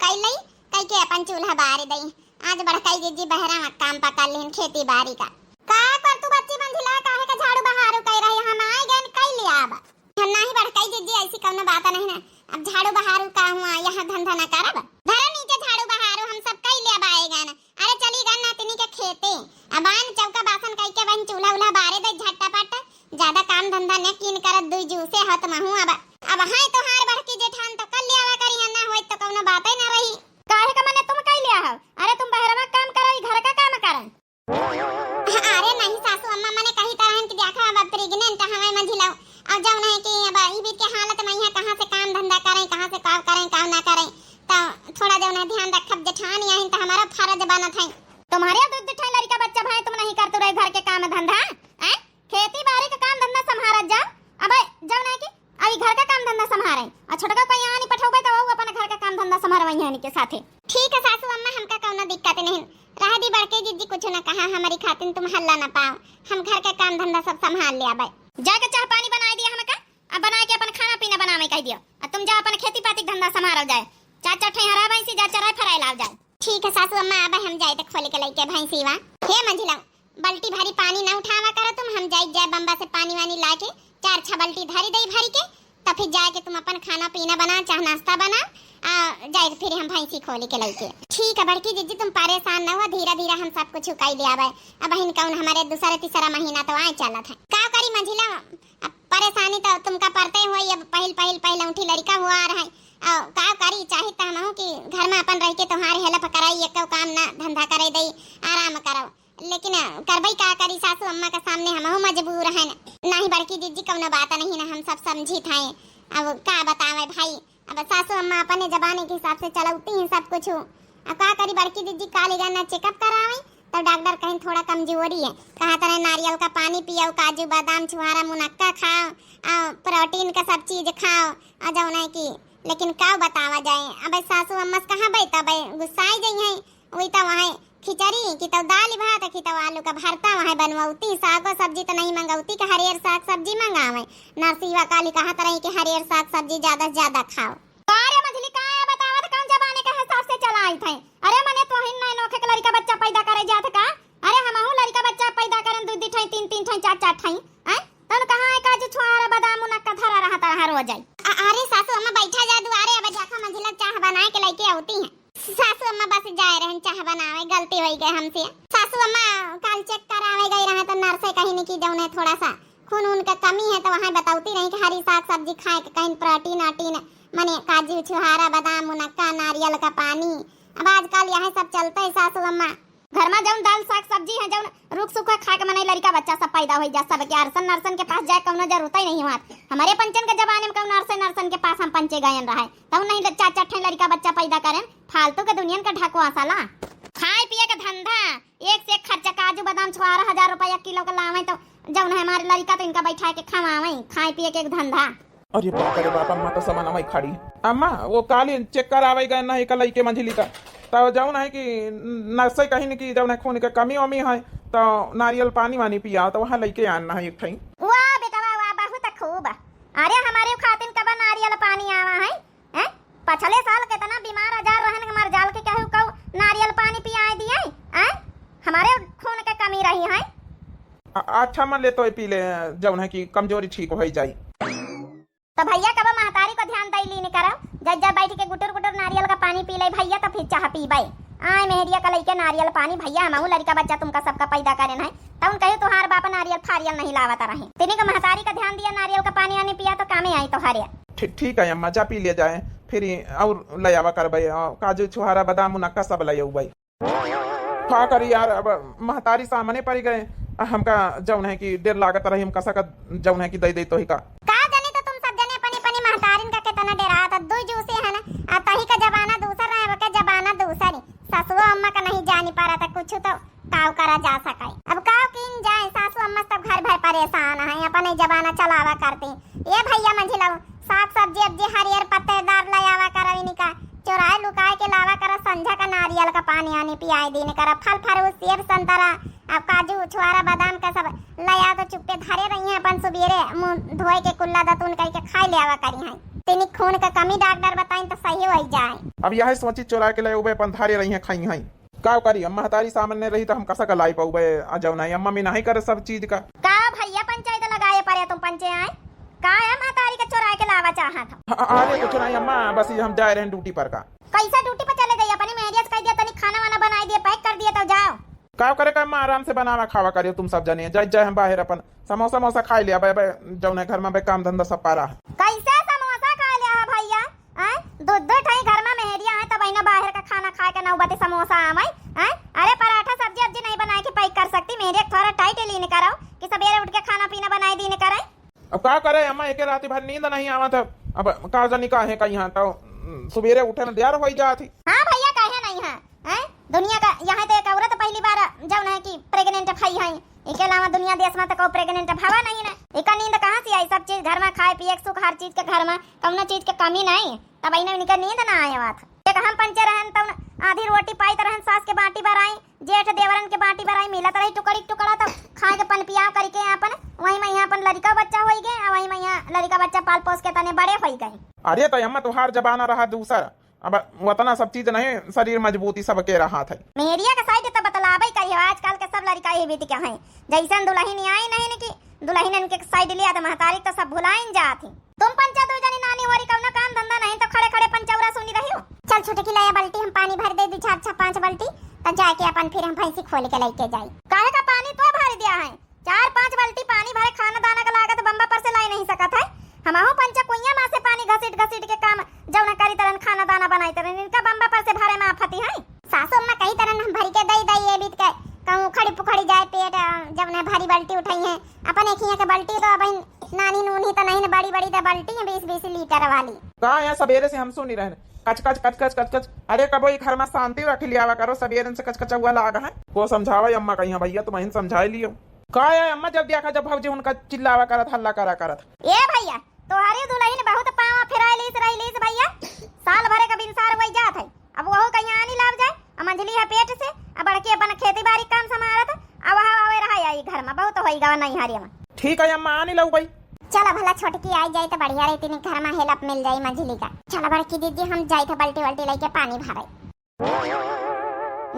कई लई कई के अपन चूल्हा बारी दई। आज बड़काई जीजी बहरा में काम पका लेन खेती बाड़ी का कर तू बच्ची मंझिला काहे का झाड़ू बहारू कई रही हम आए गन कई लिया अब हम नहीं बड़काई जीजी ऐसी कौनो बात नहीं ना। अब झाड़ू बहारू का हुआ यहाँ धंधा न करब धरा नीचे झाड़ू बहारू हम सब कई ले आएगा ना। अरे चली गन ना तिनी के खेते अब आन चौका बासन कई के बन चूल्हा उल्हा बारे दे झटपट ज्यादा काम धंधा न कीन करत दुई जूसे हत महू अब हाय तो हार बड़की जेठान तो कल ले आवा करी ना होय तो कौनो बात ही ना रही। काहे का मने तुम कई लिया हो? अरे तुम बहरवा काम करई घर का काम करन। अरे नहीं सासू अम्मा मने कही तरहन कि देखा अब प्रेग्नेंट हमें मंझिलाओ अब जाऊ नहीं कि अब ई बीत के हालत में यहाँ कहां से काम धंधा करें कहां से काम करें काम ना करें तो थोड़ा जाऊ ना ध्यान रखब जेठान यहीं तो हमारा फर्ज बनत है। तुम्हारे दूध उठाई लड़का बच्चा भाई तुम नहीं करते रहे घर के काम धंधा हैं? खेती बाड़ी का काम धंधा संभारत जाओ। अब जाऊ नहीं कि अभी घर का काम धंधा संभारे और छोटका कोई यहाँ नहीं पठाओगे तो वो अपन घर का काम धंधा संभारवाई है के साथे। ठीक है सासू अम्मा हमका कौनो दिक्कत नहीं रह दी बड़के जीजी कुछ ना कहा हमारी खातिर तुम हल्ला ना पाओ हम घर का काम धंधा सब संभाल ले आबे। जाके चाह पानी बनाई दिया हमका अब बना के अपन खाना पीना बनावे कह दियो और तुम जा अपन खेती पाती धंधा संभारो जाए चाचा ठहरा भैंसी जा चराई फराई लाव जाए। ठीक है सासू अम्मा अब हम जाए तो खोले के लेके भैंसी वा हे मंझिला बाल्टी भरी पानी ना उठावा करो तुम हम जाए बम्बा से पानी वानी लाके 4-6 बाल्टी धरी दई भरी के तब फिर जाके तुम अपन खाना पीना बना चाह नाश्ता बना जाए फिर हम भैंसी खोले के लेके। ठीक है बड़की जीजी तुम परेशान ना हो धीरे धीरे हम सब कुछ उकाई ले आवे अब हिन कौन हमारे दूसरा तीसरा महीना तो आए चलत है का करी मंझिला परेशानी तो तुमका पड़ते हो अब पहल उठी लड़का हुआ रहा है का करी चाहे तो हम कि घर में अपन रह के तुम्हारे हेल्प कराई एक काम ना धंधा करे दई आराम करो लेकिन करबई का करी सासू अम्मा के सामने हम मजबूर हैं नहीं बड़की जीजी कौनो बात नहीं ना हम सब समझी थे अब का बतावे भाई अब सासू अम्मा अपने जबाने के हिसाब से चलौती हैं सब कुछ। अब का करी बड़की जीजी काली गाना चेकअप करावे तो डॉक्टर कहीं थोड़ा कमजोरी है कहा तरह नारियल का पानी पियो काजू बादाम छुहारा मुनक्का खाओ प्रोटीन का सब चीज खाओ आ जाओ नहीं की लेकिन का बतावा जाए अब सासू अम्मा से कहाँ भाई तब गुस्साई जाई है वही तो वहाँ खिचड़ी की तो दाल भात की तो आलू का भरता वहाँ बनवाती साग सब्जी तो नहीं मंगौती का हरियर साग सब्जी मंगावे नरसिंह काली कहा तरह के हरियर साग सब्जी ज्यादा से ज्यादा खाओ। अरे मछली का बतावत कौन जमाने के हिसाब से चलाई थे? अरे मने तो हिन नहीं नोखे के लड़का बच्चा पैदा करे जात का अरे हमहू लड़का बच्चा पैदा करन दू दी ठाई तीन ठाई चार ठाई हैं तन कहां है काजू छुआरा बादाम मुनक्का धरा रहा तरह हो जाए। अरे सासू अम्मा बैठा जा दुआरे अब जाखा मंझिला चाह बनाए के लेके आती हैं सासू अम्मा बस जाए रहन चाह बनावे गलती हो गई हमसे सासू अम्मा कल चेक करावे गई रहे तो नर्स कहीं नहीं की जौने थोड़ा सा खून उनका कमी है तो वहाँ बताती नहीं कि हरी साग सब्जी खाए के कहीं प्रोटीन आटीन माने काजू छुहारा बादाम मुनक्का नारियल का पानी अब आजकल यह सब चलता है सासू अम्मा घर में जौन दाल साग सब्जी है जौन रुख सुखा खा के मने लड़का बच्चा सब पैदा हो जा सब के अरसन नरसन के पास जाए कौनो जरूरत ही नहीं हुआ हमारे पंचन के जमाने में कौन नरसन के पास हम पंचे गयन रहे तब नहीं चाचा ठे लड़का बच्चा पैदा करें फालतू के दुनिया का ढकवा साला खाए पिए का धंधा एक से एक खर्चा काजू बादाम 12,000 रुपया किलो का लावे तो जौन हमारे लड़का तो इनका बैठा के खवावे खाए पिए के एक धंधा। अरे बाप रे बाप अम्मा तो सामान अम्मा खड़ी अम्मा वो काली चेक करावे गए ना एक लइके मंझिली का तो जाऊन है कि नर्से कहीं न की जौन खून के कमी वमी है तो नारियल पानी वानी पिया तो वहाँ लइके आना है एक ठाई। वाह बेटा वाह बहुत खूब। अरे हमारे खातिन कब नारियल पानी आवा है हैं पछले साल कितना बीमार हजार रहन हमार जाल के कहू कौ नारियल पानी पियाए दिए हैं हमारे खून के कमी रही है। अच्छा मन ले तो पी ले जौन है कि कमजोरी ठीक हो जाई तो भैया कब महतारी को ध्यान दई लीने करो जब बैठ के गुटर नारियल का पानी पी ले भैया तो फिर चाह पी बाई आए मेहरिया का लइके नारियल पानी भैया हमहू लड़का बच्चा तुमका सबका पैदा करे है तब कहे तुहार बाप नारियल फारियल नहीं लावता रहे तिनी का महतारी का ध्यान दिया नारियल का पानी आने पिया तो कामे आई तो हारे। ठीक है अम्मा जा पी ले जाए फिर और ले आवा कर भाई काजू छुहारा बादाम मुनक्का सब ले भाई खा कर यार अब महतारी सामने पड़ गए हमका जौन है कि देर लागत रही हम कसा का जौन है कि दे तो ही का कितना डेरा था दो जूसे है ना तही का जमाना दूसरा रहा का जमाना दूसरा सासू अम्मा का नहीं जानी पा रहा था कुछ तो काव करा जा सके अब काव किन जाए सासू अम्मा सब घर भर परेशान है अपने जमाना चलावा करते ये भैया मंझिला साग सब्जी अब्जी हरियर पत्तेदार लावा करा इनका चोराए लुकाए के लावा करा संझा का नारियल का पानी आने पियाई देने करा फल फरूट सेब संतरा अब काजू छुआरा बादाम का सब लया तो चुप्पे धरे रही हैं अपन सुबेरे मुंह धोए के कुल्ला दतून करके खाई ले आवा करी हैं तेनी खून का कमी डॉक्टर बताई तो सही होई जाए। अब यह सोची चुरा के ले उबे अपन धारे रही है खाई हैं का करी अम्मा हतारी सामने रही तो हम कसा का लाई पाऊबे आ जाओ नहीं अम्मा में नहीं करे सब चीज का भैया पंचायत लगाए पर तुम पंचे आए का है महतारी के चुरा के लावा चाहा था। अरे कुछ नहीं अम्मा बस हम जा रहे हैं ड्यूटी पर का। कैसा ड्यूटी पर चले गई अपनी मेहरिया कह दिया तनी खाना वाना बना दिए पैक कर दिए तो जाओ। का करे का अम्मा आराम से बनावा खावा करियो तुम सब जने जाए जाए हम बाहर अपन समोसा मोसा खा लिया बे जाओ घर में बे काम धंधा सब पारा कैसे समोसा खा लिया है भैया हैं दो ठाई घर में मेहरिया है तब ना बाहर का खाना खा के नौबते समोसा आमई हैं। अरे पराठा सब्जी अब्जी नहीं बना के पैक कर सकती मेहरिया थोड़ा टाइट लीने कराओ कि सवेरे उठ के खाना पीना बनाई दीने कराए। अब का करे अम्मा एक रात भर नींद नहीं आवा था अब का जानी का है कहीं तो सवेरे उठे न देर हो जाती। हां भैया काहे नहीं है हैं दुनिया का यहाँ तो एक औरत पहली बार जब ना कि प्रेग्नेंट भई है इसके अलावा दुनिया देश में तो कोई प्रेग्नेंट भावा नहीं ना एक नींद कहां से आई सब चीज घर में खाए पिए सुख हर चीज के घर में कौनो चीज के कमी नहीं तब इन्हें इनका नींद ना आया बात एक हम पंचे रहन तब आधी रोटी पाई तरहन सास के बाटी बराई जेठ देवरन के बाटी बराई मिलत रही टुकड़ी टुकड़ा तब खाए के पन पिया करके अपन वही में यहाँ अपन लड़का बच्चा होई गए वही में यहाँ लड़का बच्चा पाल पोस के तने बड़े होई गए। अरे तो अम्मा तुहार जबाना रहा दूसरा अब उतना सब चीज नहीं शरीर मजबूती सब के रहा था मेरिया का साइड तो बतलावे कहियो आजकल के सब लड़का ये बेटी क्या है जैसन दुल्हन आई नहीं कि दुल्हन के साइड लिया तो महतारी तो सब भुलाइन जाती। तुम पंचायत हो जानी नानी होरी कवना काम धंधा नहीं तो खड़े खड़े पंचौरा सुनी रही हो। चल छोटे की लाया बाल्टी हम पानी भर दे 4-5 बाल्टी तब जाके अपन फिर हम भैंसी खोल के लेके जाई। काहे का पानी तो भर दिया है 4-5 बाल्टी पानी भरे खाना दाना का लागत बम्बा पर से लाई नहीं सकत है। हमहु पंचा कुइया में से पानी घसीट घसीट के काम जौना करी तरन खाना दाना बनाई तरन इनका बम्बा पर से भरे में आफती है। सासू अम्मा कई तरह हम भरी के दई ये बीत के कहूं खड़ी पुखड़ी जाए पेट जब ने भारी बाल्टी उठाई है अपन एक ही के बाल्टी तो अब नानी नूनी तो नहीं बड़ी बड़ी तो बाल्टी है 20-20 लीटर वाली का है सवेरे से हम सुनी रहे कच कच कच कच कच कच। अरे कबो घर में शांति रख लिया करो सवेरे से कच कच हुआ लाग है वो समझावा अम्मा कहीं भैया तुम समझा लियो का है अम्मा जब देखा जब भौजी उनका चिल्लावा करत हल्ला करा करत ए भैया तोहारी दुल्हन बहुत पावा फिराइलिस रहिलिस भैया साल भरे का बिनसार वही जात है अब वो कहीं आनी लाग जाए मंझली है पेट से अब बड़के अपन खेती बाड़ी काम संभालत अब आवे रहा आई घर में बहुत होई गा नहीं हरिया में। ठीक है अम्मा आनी लो भाई चला भला छोटकी आई जाए तो बढ़िया रहती नहीं घर में हेल्प मिल जाए मंझली का। चला बड़की दीदी हम जाए थे बाल्टी वाल्टी लेके पानी भरे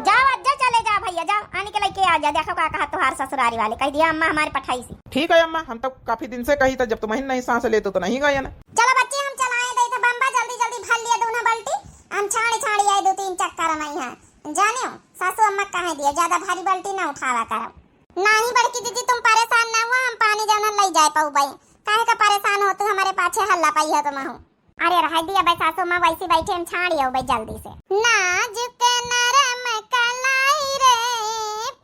जाओ अज्जा चले जा भैया जाओ आने के लेके आ जा देखो का कहा तोहार ससुरारी वाले कह दिया अम्मा हमारे पठाई सी। ठीक है अम्मा हम तो काफी दिन से कही था जब तुम्हें नहीं सांस लेते तो नहीं गए ना। चलो बच्चे हम चलाए दे थे बम्बा जल्दी जल्दी भर लिया दोनों बाल्टी हम छाड़ी आए 2-3 चक्कर में यहाँ जाने सासू अम्मा कहे दिया ज्यादा भारी बाल्टी ना उठावा करो। नहीं बड़की दीदी तुम परेशान ना हुआ हम पानी जाना ले जाए पाऊ भाई काहे का परेशान हो तू हमारे पाछे हल्ला पाई है तुम हूँ। अरे रह दिया भाई सासू माँ वैसी बैठे हम छाड़ी हो भाई जल्दी से नाजुक नरम कलाई रे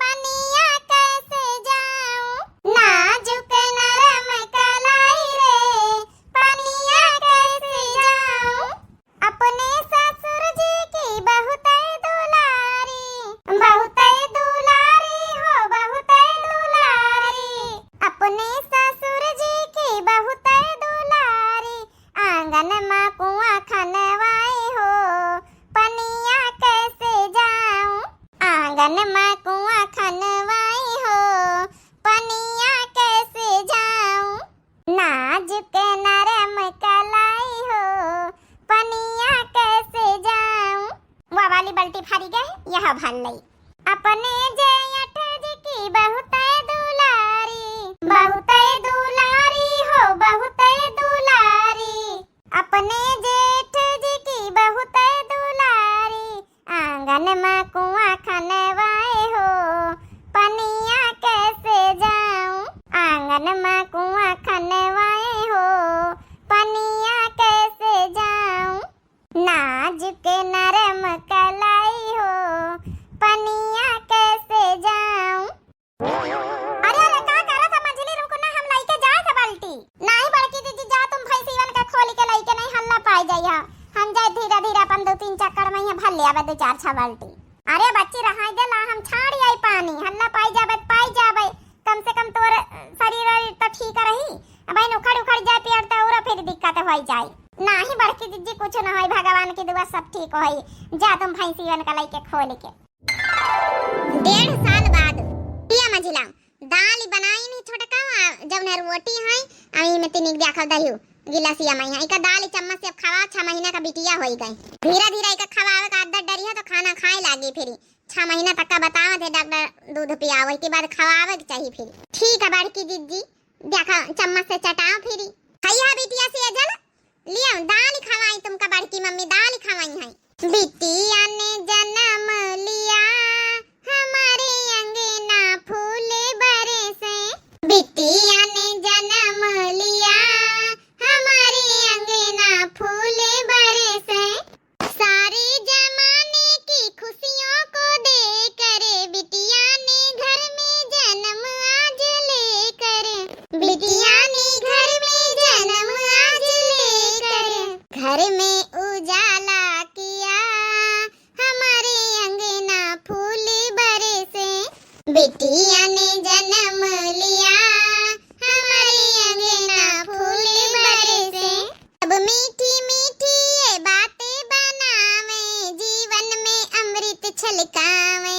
पनिया कैसे जाऊं नाजुक नरम कलाई रे पनिया कैसे जाऊं अपने ससुर जी की बहुत दुलारी हो बहुत दुलारी अपने ससुर जी की बहुत दुलारी आंगन माँ कुआं खनवाए हो पनिया कैसे जाऊं आंगन माँ कुआं खनवाए हो पनिया कैसे जाऊं नाजुक नरम कलाई हो पनिया कैसे जाऊं। वो वाली बल्टी भरी गए यह भर लई अपने जेठ जी की बहुत दुलारी हो बहुत दुलारी अपने जेठ जी की बहुत दुलारी आंगन माँ कुआं खनवाए हो पनिया कैसे जाऊं आंगन माँ कुआं खनवाए हो पनिया कैसे जाऊं नाजुक नरम कलाई हो पनिया कैसे जाऊं। अरे का करा था मंझली रुको ना हम लेके जाए थे बाल्टी नहीं बड़की दीदी जा तुम भैंसीवन का खोल के लेके नहीं हल्ला पाई जाइए हम जाए धीरे धीरे अपन 2-3 चक्कर में भर ले आवे 2-4 बाल्टी। अरे बच्ची रहाई दे ला हम छाड़ी आई पानी हल्ला पाई जावे कम से कम तोर शरीर तो ठीक रही अब उखड़ जाए पेड़ तो और फिर दिक्कत हो जाए नहीं बड़की दीदी कुछ ना होई भगवान की दुआ सब ठीक होई जा तुम भैंसीवन का लेके खोल के। 1.5 साल बाद पिया मझिला दाल बनाई नहीं छोटा का जब ने रोटी है आई में तिनिक देखल दहियो गिलासिया में यहाँ इका दाल चम्मच से अब खवा 6 महीना का बिटिया होई गई। धीरे धीरे इका खवावे का आदत डरी है तो खाना खाए लागी फिर 6 महीना तक का बतावत है डॉक्टर दूध पियावे के बाद खवावे के चाहिए फिर। ठीक है बड़की दीदी देखा चम्मच से चटाओ फिर खैया बिटिया से जल लिया दाल खवाई तुमका बड़की मम्मी दाल खवाई है। बिटिया ने जन्म लिया हमारे अंगना फूल बरसे। बिटिया ने जन्म लिया हमारे अंगना फूल बरसे। सारे जमाने की खुशियों को देकर बिटिया ने घर में जन्म आज लेकर। बिटिया ने घर में जन्म आज लेकर घर में उजाला किया हमारे अंगना फूल बरसे। बिटिया ने जन्म लिया हमारे अंगना फूल बरसे। अब मीठी मीठी ये बातें बनावे जीवन में अमृत छलकावे।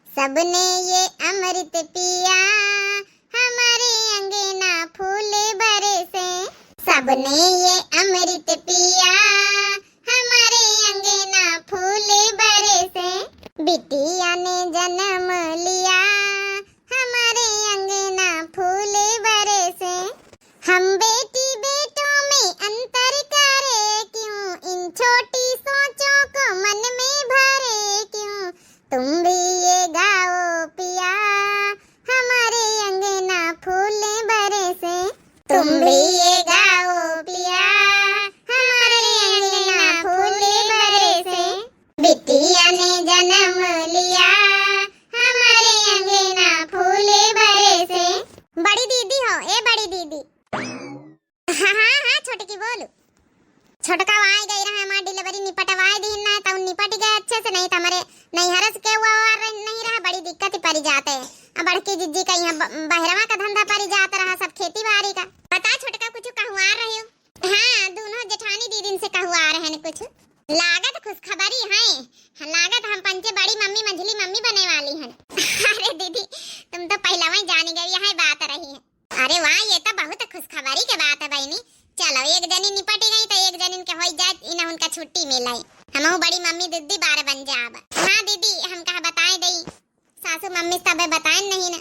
सबने ये अमृत पिया हमारे अंगना फूल बरसे। सबने ये अमृत पिया हमारे अंगना फूल बरसे। बिटिया ने जन्म लिया हमारे अंगना फूल बरसे। हम बेटी बेटों में अंतर करे क्यों इन छोटी सोचों को मन में भरे क्यों। तुम भी ये गाओ पिया हमारे अंगना फूल बरसे। तुम भी ये गाओ पिया हमारे अंगना फूल बरसे। बिटिया ने जन्म लिया हमारे अंगना फूल बरसे। बड़ी दीदी हो ए बड़ी दीदी। हाँ छोटकी बोलो। छोटका वाई गई रहा हमारी डिलीवरी निपटवाई दी ना तो निपट गए अच्छे से नहीं तो हमारे नहीं हरस के हुआ नहीं रहा बड़ी दिक्कत पड़ जाते है। अब बड़की जीजी का यहाँ बहरवा का धंधा पड़ जाता रहा सब खेती बाड़ी का। बता छोटका कुछ कहुआ रहे हो। हाँ दोनों जेठानी दीदी से कहुआ रहे हैं कुछ लागत खुशखबरी है। लागत हम पंचे बड़ी मम्मी मंझली मम्मी बने वाली हैं। अरे दीदी तुम तो पहला वही जानी गई यही बात रही है। अरे वाह ये तो बहुत खुशखबरी के बात है बहनी। चलो एक जनी निपट गई तो एक जनी के होई जाए इन्हें उनका छुट्टी मिले। हम बड़ी मम्मी दीदी 12 बन जाब। हाँ दीदी हम कहा बताए दई सासू मम्मी सब बताए नहीं ना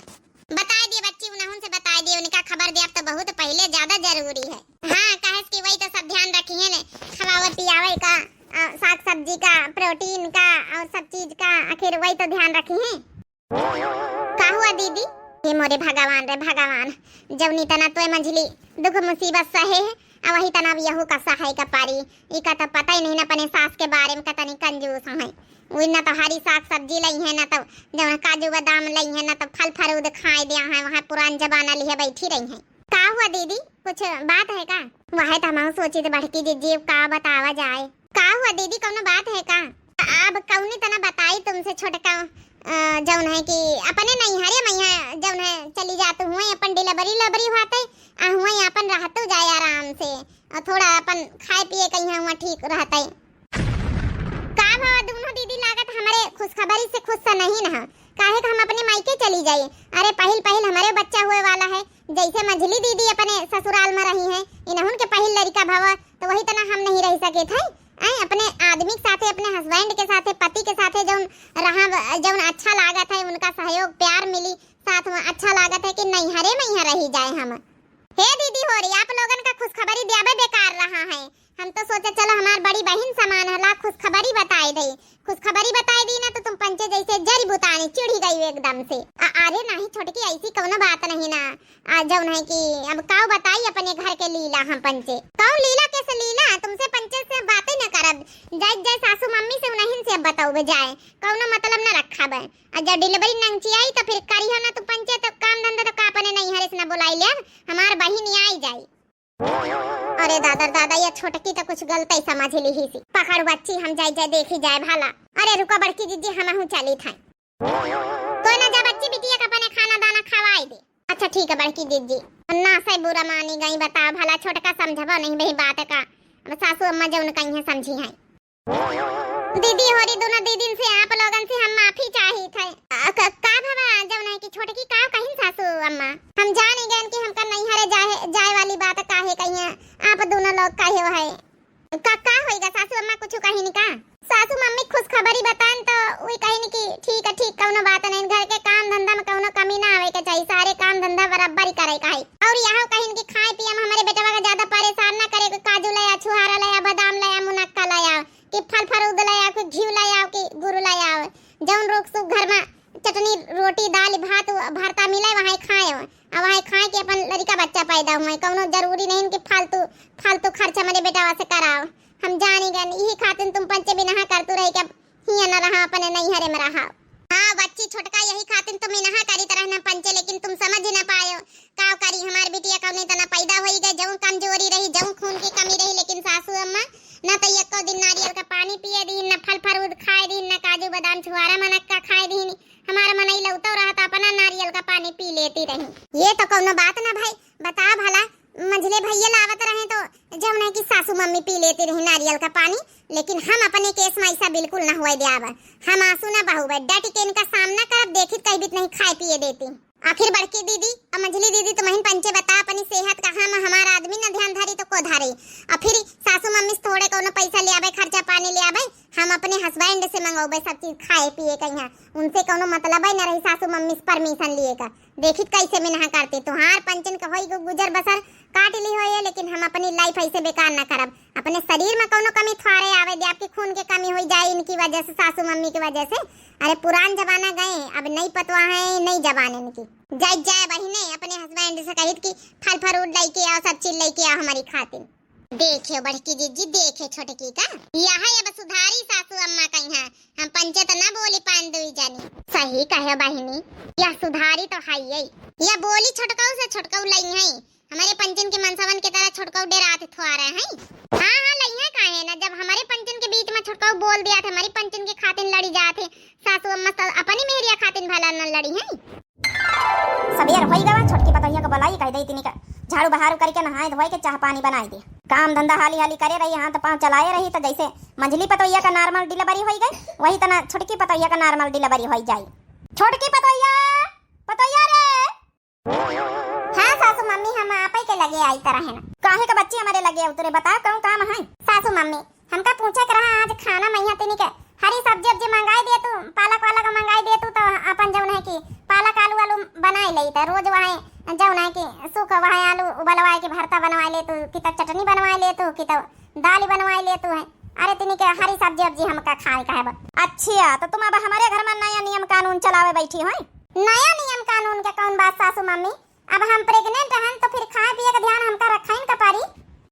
बताए दिए बच्ची उन्हें से बताए दिए उनका खबर दिया तो बहुत पहले ज्यादा जरूरी है। हाँ कहे कि वही तो सब ध्यान रखी है ना खवावे पियावे का साग सब्जी का प्रोटीन का और सब चीज का आखिर वही तो ध्यान रखी है। का हुआ दीदी ये मोरे भगवान रे भगवान जब नी तना तो मंझली दुख मुसीबत सहे है वही तना यहू का सहाय का पारी इका तो पता ही नहीं ना अपने सास के बारे में कतनी कंजूस है। वही ना तो हरी साग सब्जी लाई है ना तो जब काजू बादाम लाई है ना तो फल फरूद खाए दिया है वहाँ पुरान जमाना लिए बैठी रही है। का हुआ दीदी कुछ बात है का। वह तो हम सोची तो बढ़की दीदी का बतावा जाए। का हुआ दीदी कौन बात है का। अब कौनी तना बताई तुमसे छोटका जौन है कि अपने नहीं हरे मैया जौन है चली जाते हुए अपन डिलीवरी लबरी होते हुए अपन रहते जाए आराम से और थोड़ा अपन खाए पिए कहीं हुआ ठीक रहते। का भाव दोनों दीदी लागत हमारे खुशखबरी से खुश सा नहीं ना काहे हम अपने मायके चली जाए। अरे पहल हमारे बच्चा हुए वाला है जैसे मंझली दीदी अपने ससुराल में रही है इन्हों के पहल लड़का भाव तो वही तना हम नहीं रह सके थे। अपने आदमी के साथे अपने हस्बैंड के साथे पति के साथे जौन रहा जौन अच्छा लागत है उनका सहयोग प्यार मिली साथ में अच्छा लागत है कि नहीं हरे में रही जाए हम। हे दीदी हो रही आप लोगन का खुशखबरी दियाबे बेकार रहा है। हम तो सोचे चलो हमार बड़ी बहन समान हला खुशखबरी बताई दी। खुशखबरी बताई दी ना तो तुम पंचे जैसे जरी बुतानी चिढ़ी गई एकदम से। अरे नहीं छोटकी ऐसी कौन बात नहीं ना जौन है कि अब काऊ बताई अपने घर के लीला हम पंचे काऊ लीला कैसे लीला तुमसे पंचे से बातें न करब जाय जाय सासू मम्मी से उन्हीं से बताओ जाए कौन मतलब न रखा बे। जब डिलीवरी नंची आई तो फिर करी हो ना तो पंचे तो काम धंधा तो का अपने नहीं हरे से न बुलाई ले हमार बहन आई जाई। अरे दादा ये छोटकी तो कुछ गलत ही समझ ली ही सी पकड़ बच्ची हम जाए देखी जाए भाला। अरे रुका बड़की जीजी हम चली था तो ना जा बच्ची बिटिया का अपने खाना दाना खवाई दे। अच्छा ठीक है बड़की जीजी ना से बुरा मानी गई बताओ भला छोटका समझबो नहीं बही बात का सासू अम्मा जौन कहीं है समझी है। दीदी होरी दोनों दीदी से आप लोगन से हम माफी चाही थे का भवा जब नहीं कि छोटकी का कहीं सासू अम्मा हम जान गए कि हमका नहीं हरे जाए वाली बात काहे कहीं आप दोनों लोग काहे हो है का होएगा सासू अम्मा कुछ कही नहीं का सासू मम्मी खुश खबरी बतान तो वही कही नहीं कि ठीक है ठीक कौनो बात नहीं घर के काम धंधा में कौनो कमी ना आवे के चाहिए सारे काम धंधा बराबर ही करे का है और यहाँ कहीं कि खाए पिए में हमारे बेटवा का ज्यादा परेशान ना करे कि काजू लाया छुहारा लाया बादाम लाया मुनक्का लाया कि फल फरूद लाया कि घी लाया कि गुरु लाया जौन रोक सुख घर में चटनी रोटी दाल भात भरता मिले वहाँ खाए अब वहाँ खाए के अपन लड़का बच्चा पैदा हुए कौनो जरूरी नहीं कि फालतू फालतू खर्चा मेरे बेटा से कराओ हम जानी गए यही खातिर तुम पंचे भी नहा करतू रहे कि हिया न रहा अपने नहीं हरे में रहा हाँ बच्ची छोटका यही खातिर तुम नहा करी तरह न पंचे लेकिन तुम समझ ही ना पायो का करी हमार बिटिया कौन तना पैदा होई गए जऊं कमजोरी रही जऊं खून की कमी रही लेकिन सासू अम्मा न तो एको दिन नारियल का पानी पिए दी न फल फरूद खाए दी न काजू बादाम छुआरा मनक्का खाए दी हमारा मन ही लौटा रहा था अपना नारियल का पानी पी लेती रही ये तो कौनो बात ना भाई बता भला मंझले भैया लावत रहे तो जब नहीं कि सासू मम्मी पी लेती रही नारियल का पानी लेकिन हम अपने केस में ऐसा बिल्कुल ना हुआ दिया हम आंसू ना बहू डट के इनका सामना करब देखित कहीं भी नहीं खाए पिए देती आखिर बड़की दीदी और मंझली दीदी तो महीन पंचे बता अपनी सेहत का हम हमारा आदमी ना ध्यान धरी तो को धारे और फिर सासू मम्मी से थोड़े कोनो पैसा ले आवे खर्चा पानी ले आवे हम अपने हस्बैंड से मंगवाबे सब चीज खाए पिए कहीं उनसे कोनो मतलब ही ना रही सासू मम्मी से परमिशन लिए का देखित कैसे भी ना करते तुहार पंचन का होई गुजर बसर काट ली हो लेकिन हम अपनी लाइफ ऐसे बेकार ना करब अपने शरीर में कोनो कमी थोड़े आवे दे आपकी खून की कमी हो जाए इनकी वजह से सासू मम्मी की वजह से अरे पुरान जमाना गए अब नई पतवा है नई जबान इनकी जाए बहिने अपने हस्बैंड से कहित कि फल फरूट लेके आओ सब चीज लेके आओ हमारी खातिर देखियो बड़की जीजी देखे छोटकी का यहाँ अब सुधारी सासू अम्मा कहीं है हम पंचत ना बोली पान दुई जानी सही कहे बहिनी यह सुधारी तो है यह बोली छोटकाऊ से छोटकाऊ लई है हमारे पंचन के मनसावन की तरह छोटकाऊ डेरात थोआ रहे हैं हाँ लई है काहे ना जब हमारे पंचन के बीच में छोटकाऊ बोल दिया था हमारी पंचन के खातिर लड़ी जाते सासू अम्मा अपनी मेहरिया खातिर भला न लड़ी है सबेर होई गवा छोटकी पतोहिया को बुलाई कह दई तिनी का झाड़ू बहारू करके नहाए धोए के चाह पानी बनाई दे काम धंधा हाली हाली करे रही हाथ पांव चलाए रही तो जैसे मंझली पतोहिया का नॉर्मल डिलीवरी होई गई वही तना छोटकी पतोहिया का नॉर्मल डिलीवरी होई जाई छोटकी पतोहिया पतोहिया रे हाँ सासू मम्मी हम आपे के लगे आई तरह है ना काहे का बच्चे हमारे लगे उतरे बताओ कौन काम है सासू मम्मी हमका पूछे कर रहा आज खाना मैया तिनी के हरी सब्जी अब्जी मंगाई दे तू पालक वाला का मंगाई दे तू तो अपन जौन है कि पालक आलू आलू बनाई ले तो रोज वहाँ जौन है कि सूख वहाँ आलू उबलवाए के भरता बनवाई ले तू कि तो चटनी बनवाई ले तू कि तो दाल बनवाई ले तू है अरे तिनी के हरी सब्जी अब्जी हमका खाए का है अच्छा तो तुम अब हमारे घर में नया नियम कानून चलावे बैठी हो नया नियम कानून के कौन बात सासू मम्मी अब हम प्रेग्नेंट हैं तो फिर खाए पिए का ध्यान हमका रखा ही न पारी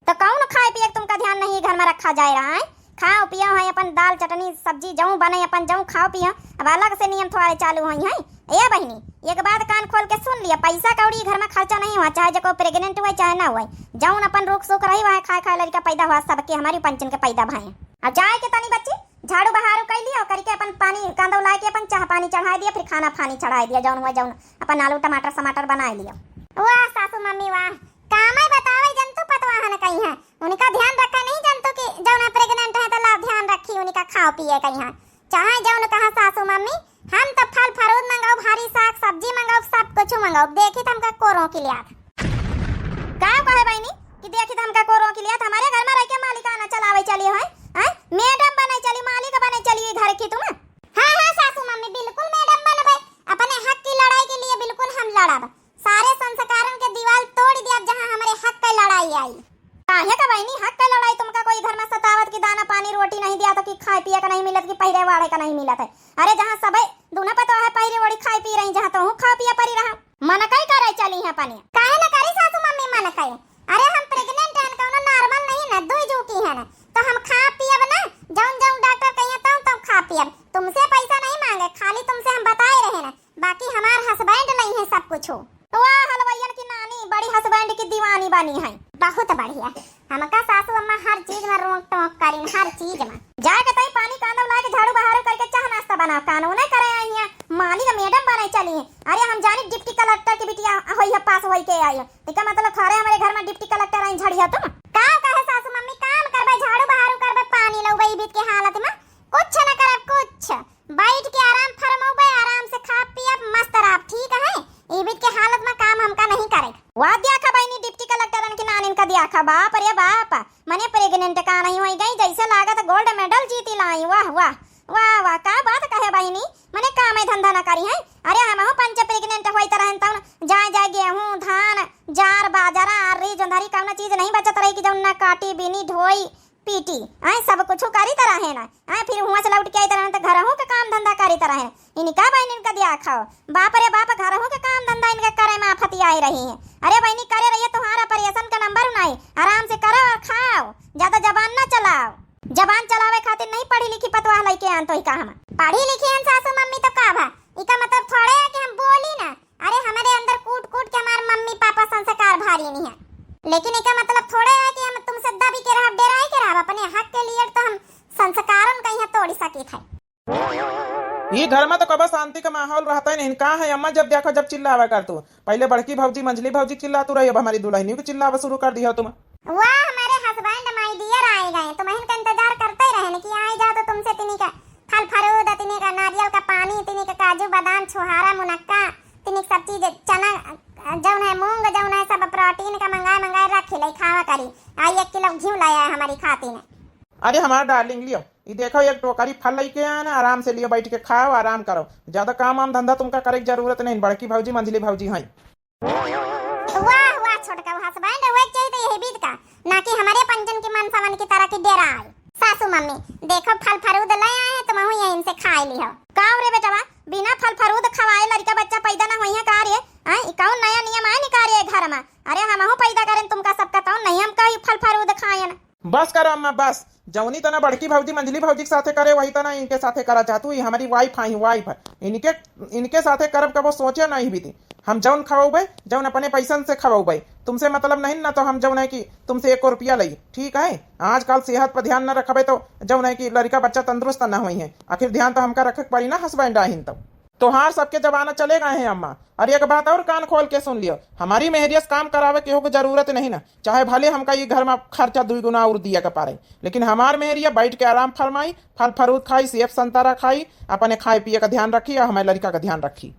तो कौन खाए पिए तुमका ध्यान नहीं घर में रखा जाए रहा है खाओ पियो है अपन दाल चटनी सब्जी जऊं बने अपन जऊं खाओ पियो अब अलग से नियम थोड़े चालू हुई है ए बहनी एक बात कान खोल के सुन लिया पैसा कौड़ी घर में खर्चा नहीं हुआ चाहे जो प्रेग्नेंट हुआ चाहे ना हुआ जऊं अपन रोक सोक रही वहाँ खाए खाए लड़का पैदा हुआ सबके हमारी पंचन के पैदा भाई अब जाए के तनी बच्ची झाड़ू बहारू कर लिया करके अपन पानी कांदा ला के अपन चाह पानी चढ़ा दिया फिर खाना पानी चढ़ा दिया जौन हुआ जौन अपन आलू टमाटर टमाटर बना लिया वाह सासू मम्मी वाह काम है बतावे जंतु पतवा है कहीं है उनका ध्यान रखा नहीं जंतु की जौन प्रेग्नेंट है तो ला ध्यान रखी उनका खाओ पिए कहीं है चाहे जौन कहा सासू मम्मी हम तो फल फरूद मंगाओ भारी साग सब्जी मंगाओ सब कुछ मंगाओ देखी तो हमका कोरों की लिया का कहे बहनी कि देखी तो हमका कोरों की लिया हमारे घर में रह के मालिकाना चलावे चली है मैडम बने चली मालिक बने चली घर की तुम हाँ हाँ सासू मम्मी बिल्कुल मैडम बनबे अपने हक की लड़ाई के लिए बिल्कुल हम लड़ब सारे संस्कारों के दीवार तोड़ दिया जहाँ हमारे हक की लड़ाई आई काहे का बहनी हक की लड़ाई तुमका कोई घर में सतावत की दाना पानी रोटी नहीं दिया तो कि खाए पिए का नहीं मिलत कि पहरे वाड़े का नहीं मिलत है अरे जहाँ सब दूना पता है पहरे वाड़ी खाए पी रही जहाँ तो खा पिया परी रहा मन कई करे चली है पानी काहे ना करी सासू मम्मी मन कई अरे हम प्रेग्नेंट हैं कोनो नॉर्मल नहीं ना दो जोकी है ना तो हम खा पियब ना जौन जौन डॉक्टर कहिए तो खा पियब तुमसे पैसा नहीं मांगे खाली तुमसे हम बताए रहे ना बाकी हमार हस्बैंड नहीं है सब कुछ हो वाह हलवाइयन की नानी बड़ी हस्बैंड की दीवानी बनी है बहुत बढ़िया हमका सासू अम्मा हर चीज में रोक टोक करी हर चीज में जाके तई पानी कांदा ला के झाड़ू बहारू करके चाह नाश्ता बनाओ कानून करे आई है माली का मैडम बने चली है अरे हम जानी डिप्टी कलेक्टर की बिटिया होई है पास होई के आई है मतलब खरे हमारे घर में डिप्टी कलेक्टर आई झड़िया तुम का कहे सासू मम्मी काम करबे झाड़ू बहारू करबे पानी लउबे बीत के हालत में कुछ न करब कुछ बैठ के आराम फरमाओबे आराम से खा पियब मस्त रहब ठीक है ई बीत के हालत में काम हमका नहीं करे वाह दिया खा बहनी डिप्टी कलेक्टर की नानी का दिया खा बाप रे बाप लाई। वाह वाह वाह वाह, का बात कहे बहिनी, मने काम धंधा ना करी है। अरे हम पंच प्रेग्नेंट होई तरह तब जाए जाए गेहूं धान जार बाजरा आरी जोंधरी कौन चीज नहीं बचत रही कि जौन ना काटी बीनी ढोई पीटी आए सब कुछ करी तरह है ना। आए फिर हुआ से लौट के आई तरह तो घर हो के काम धंधा करी तरह है। इनका बहन इनका दिया खाओ, बाप रे बाप घर हो के काम धंधा इनका करे में आफत आई रही है। अरे बहनी करे रही है तुम्हारा परियसन का नंबर नहीं, आराम से करो और खाओ, ज्यादा जबान ना चलाओ। जबान चलावे खातिर नहीं पढ़ी लिखी पतवाह लइके आन तो ही कहा पढ़ी लिखी हन सासू मम्मी तो का भा, इका मतलब थोड़े है कि हम बोली ना। अरे हमारे अंदर कूट कूट के हमारे मम्मी पापा संस्कार भारी नहीं है, लेकिन इका मतलब थोड़े है कि हम तुमसे दबी के रह डेराई के रह अपने हक के लिए तो हम संस्कारन कहीं तोड़ सके थे। ये घर में तो कब शांति का माहौल रहता ही नहीं। कहाँ है अम्मा, जब देखो जब चिल्लावा कर तू। पहले बड़की भौजी मंझली भौजी चिल्ला तू रही, अब हमारी दुल्हनी को चिल्लावा शुरू कर दिया तुम। वाह हमारे हस्बैंड माय डियर आए गए, तो मैं इनका इंतजार करते ही रहने कि आए जाओ तो तुमसे तिनी का फल फरूद, तिनी का नारियल का पानी, तिनी का काजू बादाम छुहारा मुनक्का, तिनी सब चीज चना जौन है मूंग जौन है सब प्रोटीन का मंगाए रखे ले खावा करी। आई 1 किलो घी लाया है हमारी खाती ने। अरे हमारा डार्लिंग लियो, ये देखो एक टोकरी फल लेके आना, आराम से लियो, बैठ के खाओ आराम करो, ज्यादा काम आम धंधा तुमका करे की जरूरत नहीं। बड़की भौजी मंझली भौजी है। वाह वाह छोटका हस्बैंड हुए चाहिए तो यही बीत का, ना कि हमारे पंजन की मन समन की तरह की डेरा आई। सासू मम्मी देखो फल फरूद ले आए हैं, तुम यहीं इनसे खा लियो। काव रे बेटवा, बिना फल फरूद खवाए लड़का बच्चा पैदा ना होई है कार्य हां, ई कौन नया नियम है निकारे घर में। अरे हमहु पैदा करें तुमका सबका तो नहीं, हम कहीं फल फरूद खाएन। बस करो अम्मा बस, जौनी तना बड़की भौजी मंझली भौजी के साथे करे वही तना इनके साथे करा चाहतू। ये हमारी वाइफ आई वाइफ है, इनके साथे करब कबो सोचे नहीं भी थी। हम जौन खवाऊबे जौन अपने पैसन से खवाऊबे, तुमसे मतलब नहीं ना, तो हम जौन है कि तुमसे 1 रुपया लई, ठीक है। आजकल सेहत पर ध्यान न रखबे तो जौन है कि लड़का बच्चा तंदुरुस्त न हुई है, आखिर ध्यान तो हमका रखे पड़ी ना हस्बैंड आहिन तो हार सबके जमाना चले गए हैं अम्मा। अरे एक बात और कान खोल के सुन लियो, हमारी मेहरियस काम करावे के हो जरूरत नहीं ना, चाहे भले हमका ये घर में खर्चा 2 गुना और दिया का पारे, लेकिन हमार मेहरिया बैठ के आराम फरमाई, फल फरूद खाई, सेब संतरा खाई, अपने खाए पिए का ध्यान रखी और हमारे लड़का का ध्यान रखी।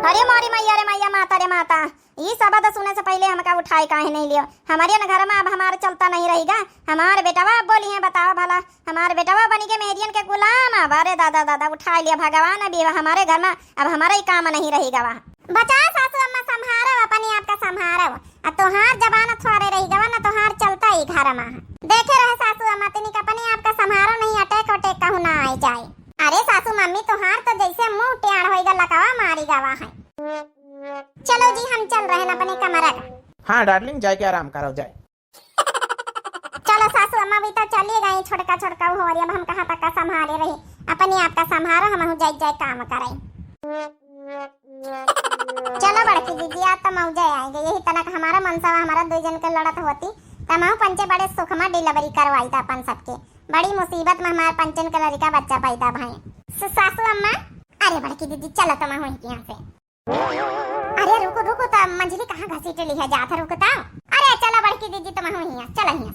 अरे मोरी मैया रे मैया माता रे माता, ये शब्द सुनने से पहले हमका उठाए काहे नहीं लियो। हमारे न घर में अब हमारे चलता नहीं रहेगा। हमारे बेटावा बोली है बताओ भला, हमारे बेटावा बनी के मेहरियन के गुलाम। अब अरे दादा दादा उठा लिया भगवान, अभी हमारे घर में अब हमारा ही काम नहीं रहेगा। वहाँ बचा सासू अम्मा संभारो अपने आप का संभारो, अब तोहार जबान थोड़े रहेगा ना, तोहार चलता ही घर में देखे रहे सासू अम्मा तिनी का अपने आप का संभारो, नहीं अटैक वटैक कहूँ ना आ जाए। अरे सासू मम्मी तोहार तो जैसे मुंह टेढ़ होएगा लकावा मारी गवा है। चलो जी हम चल रहे हैं अपने कमरा का। हाँ डार्लिंग जाए के आराम करो जाए। चलो सासू अम्मा भी तो चलिए गई, छोटका छोटका हो रही, अब हम कहाँ तक का संभाले रही, अपने आप का संभारो, हम जाए काम करे। चलो बड़की दीदी आज तो मौजे आएंगे, यही तनक हमारा मनसा हमारा 2 जन के लड़त होती तमाम पंचे बड़े सुख में डिलीवरी करवाई था अपन सबके, बड़ी मुसीबत में हमारे पंचन का लड़का बच्चा पैदा भाई। सासू अम्मा अरे बड़की दीदी चलो तुम हो यहाँ से। अरे रुको रुको तो मंजली कहाँ घसीट ली है, जाता रुको तो। अरे चलो बड़की दीदी तुम हो यहाँ, चलो यहाँ।